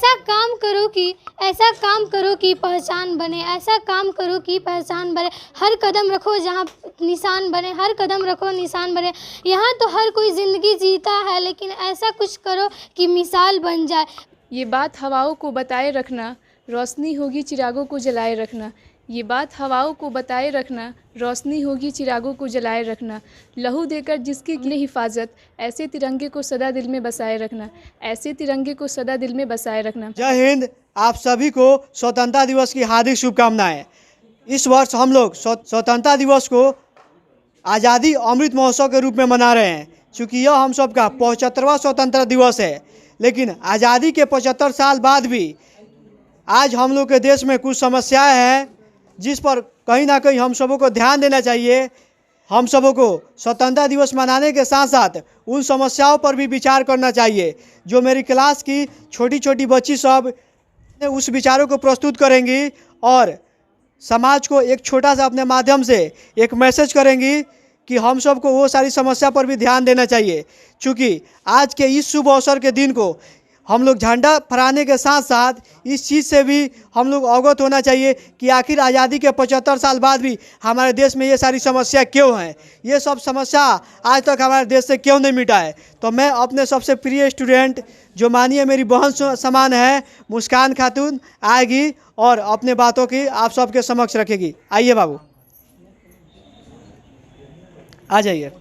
ऐसा काम करो कि पहचान बने, ऐसा काम करो कि पहचान बने। हर कदम रखो जहाँ निशान बने, हर कदम रखो निशान बने। यहाँ तो हर कोई ज़िंदगी जीता है, लेकिन ऐसा कुछ करो कि मिसाल बन जाए। ये बात हवाओं को बताए रखना, रोशनी होगी चिरागों को जलाए रखना। ये बात हवाओं को बताए रखना, रोशनी होगी चिरागों को जलाए रखना। लहू देकर जिसकी की हिफाजत, ऐसे तिरंगे को सदा दिल में बसाए रखना, ऐसे तिरंगे को सदा दिल में बसाए रखना। जय हिंद। आप सभी को स्वतंत्रता दिवस की हार्दिक शुभकामनाएं। इस वर्ष हम लोग स्वतंत्रता दिवस को आज़ादी अमृत महोत्सव के रूप में मना रहे हैं, क्योंकि यह हम सब का 75वां स्वतंत्रता दिवस है। लेकिन आज़ादी के 75 साल बाद भी आज हम लोग के देश में कुछ समस्याएं हैं, जिस पर कहीं ना कहीं हम सबों को ध्यान देना चाहिए। हम सबों को स्वतंत्रता दिवस मनाने के साथ साथ उन समस्याओं पर भी विचार करना चाहिए। जो मेरी क्लास की छोटी छोटी बच्ची सब उस विचारों को प्रस्तुत करेंगी और समाज को एक छोटा सा अपने माध्यम से एक मैसेज करेंगी कि हम सबको वो सारी समस्या पर भी ध्यान देना चाहिए। क्योंकि आज के इस शुभ अवसर के दिन को हम लोग झंडा फहराने के साथ साथ इस चीज़ से भी हम लोग अवगत होना चाहिए कि आखिर आज़ादी के 75 साल बाद भी हमारे देश में ये सारी समस्या क्यों हैं, ये सब समस्या आज तक हमारे देश से क्यों नहीं मिटा है। तो मैं अपने सबसे प्रिय स्टूडेंट, जो मानिए मेरी बहन समान है, मुस्कान खातून आएगी और अपने बातों की आप सबके समक्ष रखेगी। आइए बाबू, आ जाइए।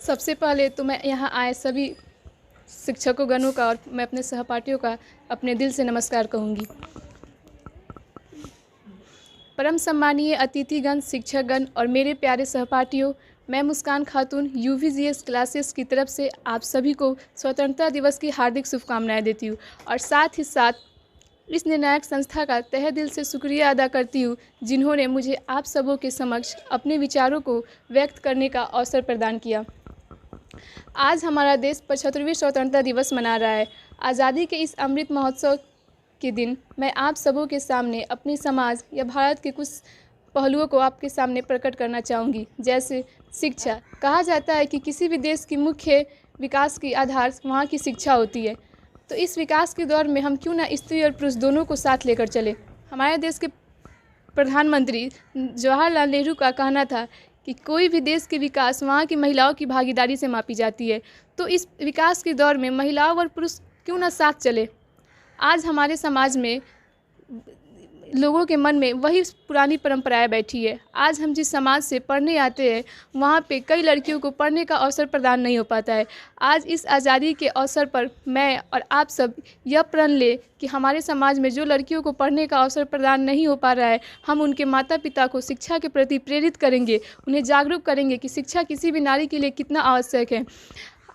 सबसे पहले तो मैं यहाँ आए सभी शिक्षकों गणों का और मैं अपने सहपाठियों का अपने दिल से नमस्कार कहूँगी। परम सम्मानीय अतिथिगण, शिक्षकगण और मेरे प्यारे सहपाठियों, मैं मुस्कान खातून UVGS क्लासेस की तरफ से आप सभी को स्वतंत्रता दिवस की हार्दिक शुभकामनाएं देती हूँ और साथ ही साथ इस निर्णायक संस्था का तहे दिल से शुक्रिया अदा करती हूँ, जिन्होंने मुझे आप सबों के समक्ष अपने विचारों को व्यक्त करने का अवसर प्रदान किया। आज हमारा देश 75वीं स्वतंत्रता दिवस मना रहा है। आज़ादी के इस अमृत महोत्सव के दिन मैं आप सबों के सामने अपने समाज या भारत के कुछ पहलुओं को आपके सामने प्रकट करना चाहूँगी। जैसे शिक्षा। कहा जाता है कि किसी भी देश की मुख्य विकास की आधार वहाँ की शिक्षा होती है। तो इस विकास के दौर में हम क्यों ना स्त्री और पुरुष दोनों को साथ लेकर चले। हमारे देश के प्रधानमंत्री जवाहरलाल नेहरू का कहना था कि कोई भी देश के विकास वहाँ की महिलाओं की भागीदारी से मापी जाती है। तो इस विकास के दौर में महिलाओं और पुरुष क्यों ना साथ चले। आज हमारे समाज में लोगों के मन में वही पुरानी परंपराएं बैठी है। आज हम जिस समाज से पढ़ने आते हैं, वहाँ पे कई लड़कियों को पढ़ने का अवसर प्रदान नहीं हो पाता है। आज इस आज़ादी के अवसर पर मैं और आप सब यह प्रण ले कि हमारे समाज में जो लड़कियों को पढ़ने का अवसर प्रदान नहीं हो पा रहा है, हम उनके माता पिता को शिक्षा के प्रति प्रेरित करेंगे, उन्हें जागरूक करेंगे कि शिक्षा किसी भी नारी के लिए कितना आवश्यक है।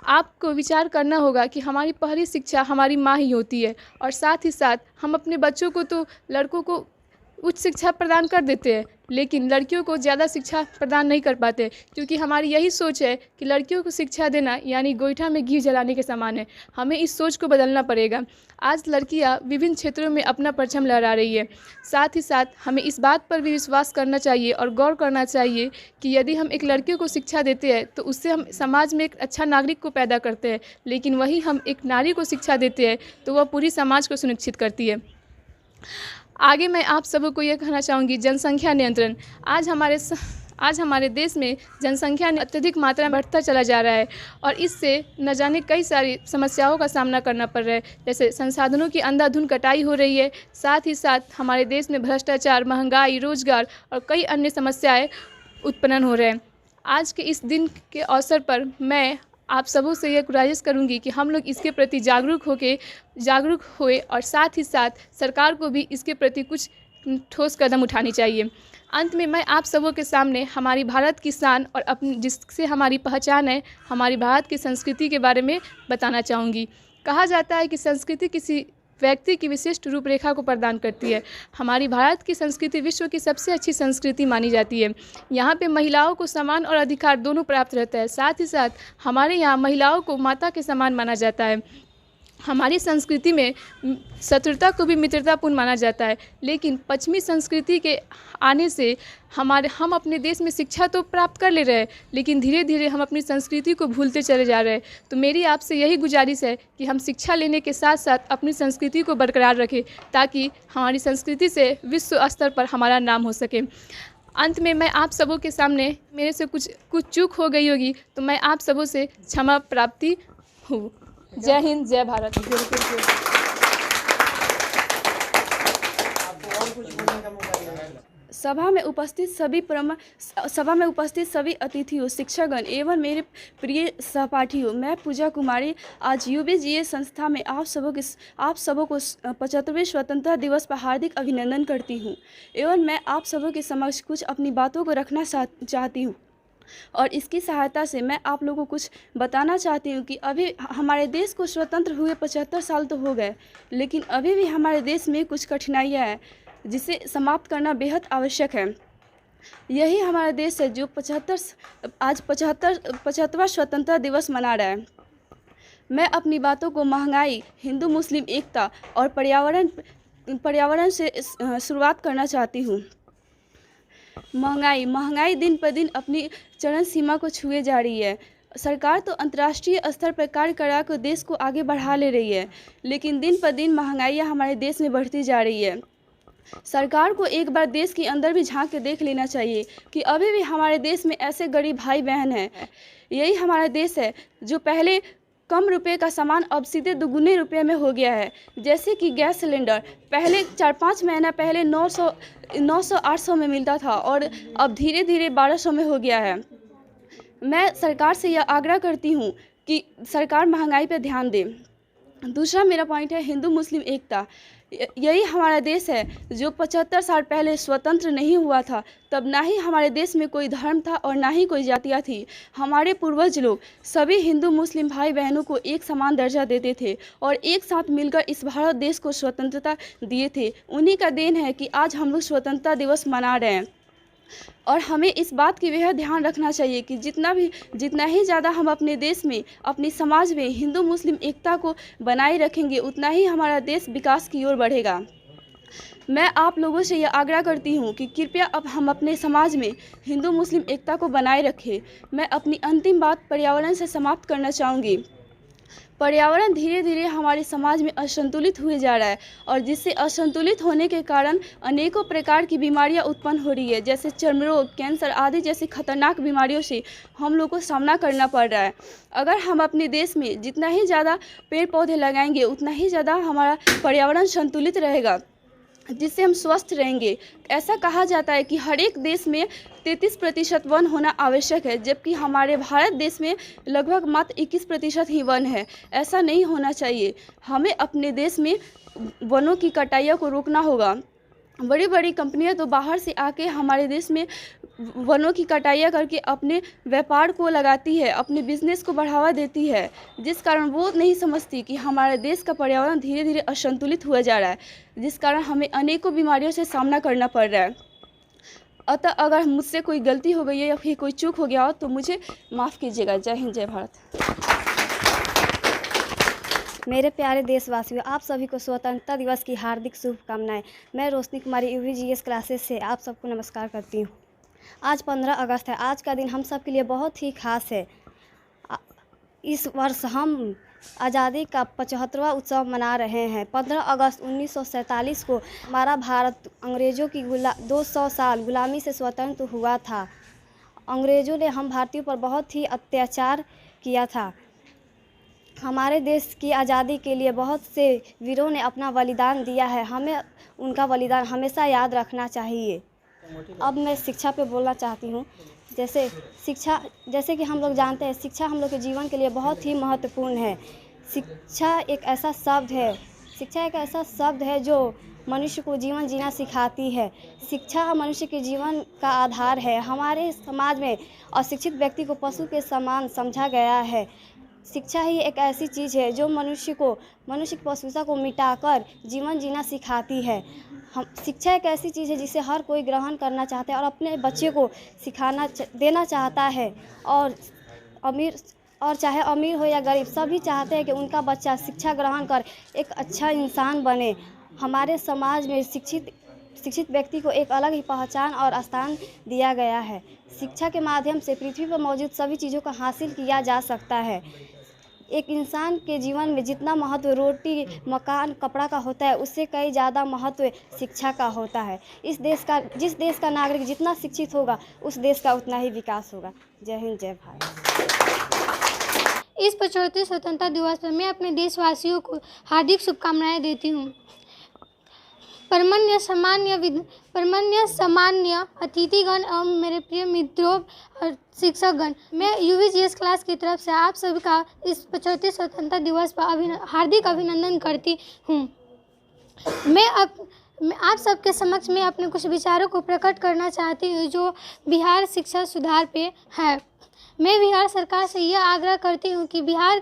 आपको विचार करना होगा कि हमारी पहली शिक्षा हमारी माँ ही होती है और साथ ही साथ हम अपने बच्चों को तो लड़कों को उच्च शिक्षा प्रदान कर देते हैं, लेकिन लड़कियों को ज़्यादा शिक्षा प्रदान नहीं कर पाते, क्योंकि हमारी यही सोच है कि लड़कियों को शिक्षा देना यानी गोईठा में घी जलाने के समान है। हमें इस सोच को बदलना पड़ेगा। आज लड़कियां विभिन्न क्षेत्रों में अपना परचम लहरा रही है। साथ ही साथ हमें इस बात पर भी विश्वास करना चाहिए और गौर करना चाहिए कि यदि हम एक लड़कियों को शिक्षा देते हैं तो उससे हम समाज में एक अच्छा नागरिक को पैदा करते हैं, लेकिन वही हम एक नारी को शिक्षा देते हैं तो वह पूरी समाज को सुनिश्चित करती है। आगे मैं आप सबों को यह कहना चाहूँगी, जनसंख्या नियंत्रण। आज हमारे देश में जनसंख्या अत्यधिक मात्रा में बढ़ता चला जा रहा है और इससे न जाने कई सारी समस्याओं का सामना करना पड़ रहा है। जैसे संसाधनों की अंधाधुंध कटाई हो रही है, साथ ही साथ हमारे देश में भ्रष्टाचार, महंगाई, रोजगार और कई अन्य समस्याएं उत्पन्न हो रहे हैं। आज के इस दिन के अवसर पर मैं आप सबों से यह गुजारिश करूंगी कि हम लोग इसके प्रति जागरूक होए और साथ ही साथ सरकार को भी इसके प्रति कुछ ठोस कदम उठानी चाहिए। अंत में मैं आप सबों के सामने हमारी भारत की शान और अपनी जिससे हमारी पहचान है, हमारी भारत की संस्कृति के बारे में बताना चाहूँगी। कहा जाता है कि संस्कृति किसी व्यक्ति की विशिष्ट रूपरेखा को प्रदान करती है। हमारी भारत की संस्कृति विश्व की सबसे अच्छी संस्कृति मानी जाती है। यहाँ पे महिलाओं को सम्मान और अधिकार दोनों प्राप्त रहता है। साथ ही साथ हमारे यहाँ महिलाओं को माता के समान माना जाता है। हमारी संस्कृति में शत्रुता को भी मित्रतापूर्ण माना जाता है, लेकिन पश्चिमी संस्कृति के आने से हम अपने देश में शिक्षा तो प्राप्त कर ले रहे हैं, लेकिन धीरे धीरे हम अपनी संस्कृति को भूलते चले जा रहे हैं। तो मेरी आपसे यही गुजारिश है कि हम शिक्षा लेने के साथ साथ अपनी संस्कृति को बरकरार रखें, ताकि हमारी संस्कृति से विश्व स्तर पर हमारा नाम हो सके। अंत में मैं आप सबों के सामने मेरे से कुछ चूक हो गई होगी, तो मैं आप सबों से क्षमा प्राप्ति हूँ। जय हिंद, जय भारत। सभा में उपस्थित सभी अतिथियों, शिक्षकगण एवं मेरे प्रिय सहपाठियों, मैं पूजा कुमारी आज यूवीजीएस संस्था में आप सबों को 75वें स्वतंत्रता दिवस पर हार्दिक अभिनंदन करती हूं एवं मैं आप सबों के समक्ष कुछ अपनी बातों को रखना चाहती हूं और इसकी सहायता से मैं आप लोगों को कुछ बताना चाहती हूँ कि अभी हमारे देश को स्वतंत्र हुए 75 साल तो हो गए, लेकिन अभी भी हमारे देश में कुछ कठिनाइयाँ हैं जिसे समाप्त करना बेहद आवश्यक है। यही हमारा देश है जो 75वां स्वतंत्रता दिवस मना रहा है। मैं अपनी बातों को महंगाई, हिंदू मुस्लिम एकता और पर्यावरण से शुरुआत करना चाहती हूँ। महंगाई दिन पर दिन अपनी चरम सीमा को छुए जा रही है। सरकार तो अंतर्राष्ट्रीय स्तर पर कार्य कराकर देश को आगे बढ़ा ले रही है, लेकिन दिन पर दिन महंगाइयाँ हमारे देश में बढ़ती जा रही है। सरकार को एक बार देश के अंदर भी झांक के देख लेना चाहिए कि अभी भी हमारे देश में ऐसे गरीब भाई बहन हैं। यही हमारा देश है जो पहले कम रुपए का सामान अब सीधे दुगुने रुपए में हो गया है। जैसे कि गैस सिलेंडर पहले 4-5 महीना पहले 900-800 में मिलता था और अब धीरे धीरे 1200 में हो गया है। मैं सरकार से यह आग्रह करती हूँ कि सरकार महंगाई पर ध्यान दे। दूसरा मेरा पॉइंट है हिंदू मुस्लिम एकता। यही हमारा देश है जो 75 साल पहले स्वतंत्र नहीं हुआ था, तब ना ही हमारे देश में कोई धर्म था और ना ही कोई जातियाँ थी। हमारे पूर्वज लोग सभी हिंदू मुस्लिम भाई बहनों को एक समान दर्जा देते थे और एक साथ मिलकर इस भारत देश को स्वतंत्रता दिए थे। उन्हीं का देन है कि आज हम लोग स्वतंत्रता दिवस मना रहे हैं और हमें इस बात की बेहद ध्यान रखना चाहिए कि जितना ही ज़्यादा हम अपने देश में, अपने समाज में हिंदू मुस्लिम एकता को बनाए रखेंगे, उतना ही हमारा देश विकास की ओर बढ़ेगा। मैं आप लोगों से यह आग्रह करती हूँ कि कृपया अब हम अपने समाज में हिंदू मुस्लिम एकता को बनाए रखें। मैं अपनी अंतिम बात पर्यावरण से समाप्त करना चाहूँगी। पर्यावरण धीरे धीरे हमारे समाज में असंतुलित हुए जा रहा है और जिससे असंतुलित होने के कारण अनेकों प्रकार की बीमारियां उत्पन्न हो रही है, जैसे चर्म रोग, कैंसर आदि जैसी खतरनाक बीमारियों से हम लोग को सामना करना पड़ रहा है। अगर हम अपने देश में जितना ही ज़्यादा पेड़ पौधे लगाएंगे, उतना ही ज़्यादा हमारा पर्यावरण संतुलित रहेगा, जिससे हम स्वस्थ रहेंगे। ऐसा कहा जाता है कि हर एक देश में 33% वन होना आवश्यक है, जबकि हमारे भारत देश में लगभग मात्र 21% ही वन है। ऐसा नहीं होना चाहिए। हमें अपने देश में वनों की कटाइयों को रोकना होगा। बड़ी बड़ी कंपनियां तो बाहर से आके हमारे देश में वनों की कटाइयाँ करके अपने व्यापार को लगाती है, अपने बिजनेस को बढ़ावा देती है, जिस कारण वो नहीं समझती कि हमारे देश का पर्यावरण धीरे धीरे असंतुलित हुआ जा रहा है, जिस कारण हमें अनेकों बीमारियों से सामना करना पड़ रहा है। अतः अगर मुझसे कोई गलती हो गई है या फिर कोई चूक हो गया हो तो मुझे माफ़ कीजिएगा। जय हिंद, जय भारत। मेरे प्यारे देशवासियों, आप सभी को स्वतंत्रता दिवस की हार्दिक शुभकामनाएं। मैं रोशनी कुमारी यूवीजीएस क्लासेस से आप सबको नमस्कार करती हूँ। आज 15 अगस्त है। आज का दिन हम सब के लिए बहुत ही खास है। इस वर्ष हम आज़ादी का 75वां उत्सव मना रहे हैं। 15 अगस्त 1947 को हमारा भारत अंग्रेज़ों की 200 साल गुलामी से स्वतंत्र हुआ था। अंग्रेज़ों ने हम भारतीयों पर बहुत ही अत्याचार किया था। हमारे देश की आज़ादी के लिए बहुत से वीरों ने अपना बलिदान दिया है। हमें उनका बलिदान हमेशा याद रखना चाहिए। अब मैं शिक्षा पे बोलना चाहती हूँ। जैसे कि हम लोग जानते हैं, शिक्षा हम लोग के जीवन के लिए बहुत ही महत्वपूर्ण है। शिक्षा एक ऐसा शब्द है जो मनुष्य को जीवन जीना सिखाती है। शिक्षा मनुष्य के जीवन का आधार है। हमारे समाज में अशिक्षित व्यक्ति को पशु के समान समझा गया है। शिक्षा ही एक ऐसी चीज़ है जो मनुष्य की पशुता को मिटाकर जीवन जीना सिखाती है। शिक्षा एक ऐसी चीज़ है जिसे हर कोई ग्रहण करना चाहता है और अपने बच्चे को देना चाहता है। और और चाहे अमीर हो या गरीब, सभी चाहते हैं कि उनका बच्चा शिक्षा ग्रहण कर एक अच्छा इंसान बने। हमारे समाज में शिक्षित व्यक्ति को एक अलग ही पहचान और स्थान दिया गया है। शिक्षा के माध्यम से पृथ्वी पर मौजूद सभी चीज़ों को हासिल किया जा सकता है। एक इंसान के जीवन में जितना महत्व रोटी, मकान, कपड़ा का होता है, उससे कई ज़्यादा महत्व शिक्षा का होता है। जिस देश का नागरिक जितना शिक्षित होगा, उस देश का उतना ही विकास होगा। जय हिंद, जय भारत। इस 75वें स्वतंत्रता दिवस पर मैं अपने देशवासियों को हार्दिक शुभकामनाएं देती हूँ। परमान्य सामान्य अतिथिगण एवं मेरे प्रिय मित्रों और शिक्षकगण, मैं UVGS क्लास की तरफ से आप सभी का इस 75वें स्वतंत्रता दिवस पर हार्दिक अभिनंदन करती हूँ। मैं आप सबके समक्ष में अपने कुछ विचारों को प्रकट करना चाहती हूँ जो बिहार शिक्षा सुधार पे है। मैं बिहार सरकार से यह आग्रह करती हूँ कि बिहार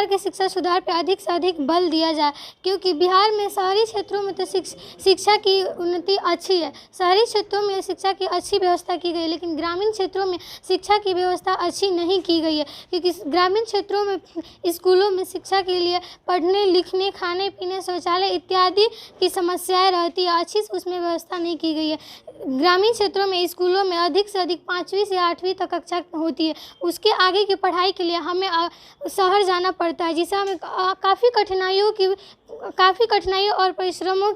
के शिक्षा सुधार पे अधिक से अधिक बल दिया जाए, क्योंकि बिहार में शहरी क्षेत्रों में तो शिक्षा की उन्नति अच्छी है, शहरी क्षेत्रों में शिक्षा की अच्छी व्यवस्था की गई है, लेकिन ग्रामीण क्षेत्रों में शिक्षा की व्यवस्था अच्छी नहीं की गई है, क्योंकि ग्रामीण क्षेत्रों में स्कूलों में शिक्षा के लिए पढ़ने लिखने, खाने पीने, शौचालय इत्यादि की समस्याएँ रहती है, अच्छी से उसमें व्यवस्था नहीं की गई है। ग्रामीण क्षेत्रों में स्कूलों में अधिक से अधिक 5वीं से 8वीं तक कक्षा होती है, उसके आगे की पढ़ाई के लिए हमें शहर जाना पड़ता है, जिससे हमें काफ़ी कठिनाइयों और परिश्रमों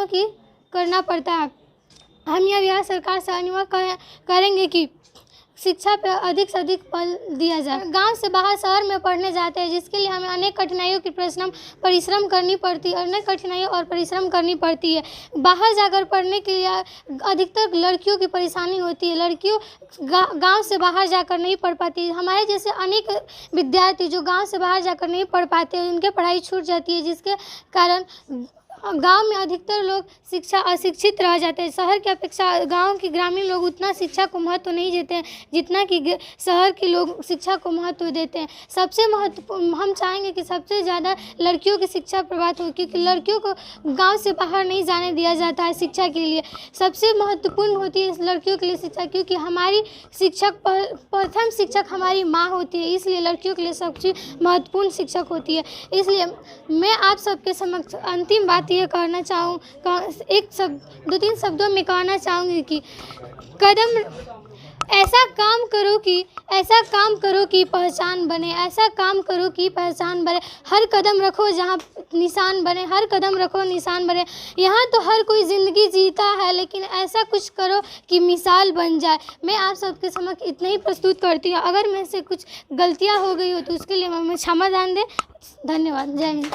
की करना पड़ता है। हम यह बिहार सरकार से अनुरोध करेंगे कि शिक्षा पर अधिक से अधिक बल दिया जाए। गांव से बाहर शहर में पढ़ने जाते हैं, जिसके लिए हमें अनेक कठिनाइयों की परिश्रम करनी पड़ती है। बाहर जाकर पढ़ने के लिए अधिकतर लड़कियों की परेशानी होती है, लड़कियों गांव से बाहर जाकर नहीं पढ़ पाती। हमारे जैसे अनेक विद्यार्थी जो गांव से बाहर जाकर नहीं पढ़ पाते, उनके पढ़ाई छूट जाती है, जिसके कारण गांव में अधिकतर लोग अशिक्षित रह जाते हैं। शहर की अपेक्षा गांव के ग्रामीण लोग उतना शिक्षा को महत्व नहीं देते हैं जितना कि शहर के लोग शिक्षा को महत्व देते हैं। हम चाहेंगे कि सबसे ज़्यादा लड़कियों की शिक्षा प्रभावित हो, क्योंकि लड़कियों को गांव से बाहर नहीं जाने दिया जाता है शिक्षा के लिए। सबसे महत्वपूर्ण होती है लड़कियों के लिए शिक्षा, क्योंकि हमारी प्रथम शिक्षक हमारी माँ होती है, इसलिए लड़कियों के लिए सबसे महत्वपूर्ण शिक्षक होती है। इसलिए मैं आप सबके समक्ष अंतिम बात ये कहना चाहूँ, 2-3 शब्दों में कहना चाहूँगी कि ऐसा काम करो कि पहचान बने, ऐसा काम करो कि पहचान बने। हर कदम रखो जहाँ निशान बने, हर कदम रखो निशान बने। यहाँ तो हर कोई ज़िंदगी जीता है, लेकिन ऐसा कुछ करो कि मिसाल बन जाए। मैं आप सबके समक्ष इतना ही प्रस्तुत करती हूँ। अगर मैं से कुछ गलतियाँ हो गई हो तो उसके लिए मैं क्षमा दान दें। धन्यवाद। जय हिंद।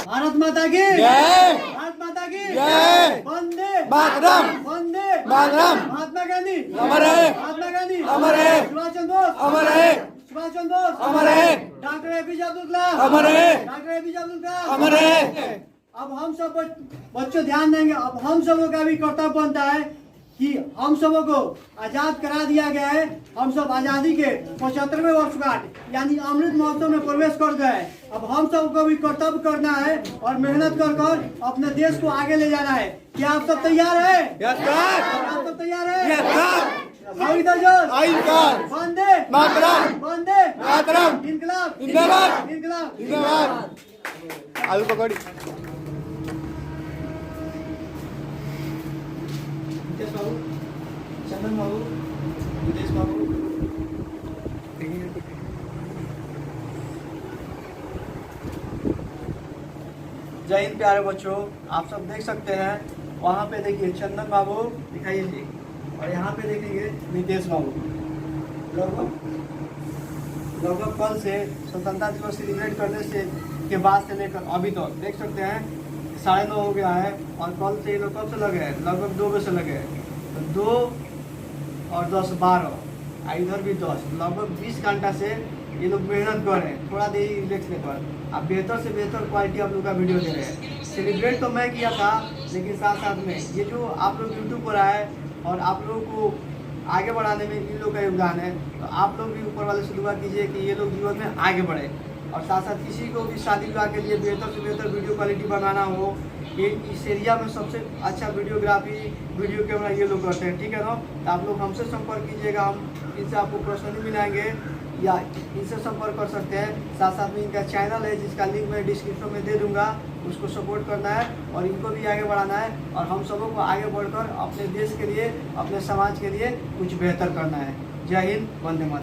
भारत माता की जय। भारत माता की जय। वंदे मातरम। वंदे मातरम। महात्मा गांधी अमर है। महात्मा गांधी अमर है। सुभाष चंद्र बोस अमर है। सुभाष चंद्र बोस अमर है। डॉक्टर APJ अब्दुल कलाम अमर है। डॉक्टर APJ अब्दुल कलाम अमर है। अब हम सब बच्चों ध्यान देंगे। अब हम सबों का भी कर्तव्य बनता है कि हम सबों को आज़ाद करा दिया गया है। हम सब आज़ादी के 75वें वर्षगांठ यानी अमृत महोत्सव में प्रवेश कर गए। अब हम सबको भी कर्तव्य करना है और मेहनत कर अपने देश को आगे ले जाना है। क्या आप सब तैयार हैं? आप सब तैयार हैं? वंदे मातरम। वंदे मातरम। इनकलाब जिंदाबाद। इनकलाब जिंदाबाद। आलू पकौड़ी। चंदन बाबू, विदेश बाबू, जय हिंद प्यारे बच्चों। आप सब देख सकते हैं, वहाँ पे देखिए चंदन बाबू दिखाइए जी, और यहाँ पे देखेंगे नितेश बाबू। लगभग कल से स्वतंत्रता दिवस सेलिब्रेट करने से के बाद से लेकर अभी तक देख सकते हैं 9:30 हो गया है, और कल से ये लोग कब से लगे हैं? लगभग 2 बजे से लगे हैं। तो 2 और 10 12, इधर भी 10, लगभग 20 घंटा से ये लोग मेहनत कर रहे हैं, थोड़ा देर रिलैक्स लेकर। अब बेहतर से बेहतर क्वालिटी आप लोग का वीडियो दे रहे हैं। सेलिब्रेट तो मैं किया था, लेकिन साथ साथ में ये जो आप लोग यूट्यूब पर आए और आप लोगों को आगे बढ़ाने में इन लोग का योगदान है। तो आप लोग भी ऊपर वाले से दुआ कीजिए कि ये लोग जीवन में आगे बढ़े। और साथ साथ किसी को भी शादी विवाह के लिए बेहतर से बेहतर वीडियो क्वालिटी बनाना हो, ये इस एरिया में सबसे अच्छा वीडियोग्राफी वीडियो कैमरा ये लोग करते हैं, ठीक है ना। तो आप लोग हमसे संपर्क कीजिएगा, हम इनसे आपको पर्सनली मिलाएंगे या इनसे संपर्क कर सकते हैं। साथ साथ में इनका चैनल है जिसका लिंक मैं डिस्क्रिप्शन में दे दूंगा, उसको सपोर्ट करना है और इनको भी आगे बढ़ाना है और हम सबों को आगे बढ़कर अपने देश के लिए, अपने समाज के लिए कुछ बेहतर करना है। जय हिंद, वंदे मातरम।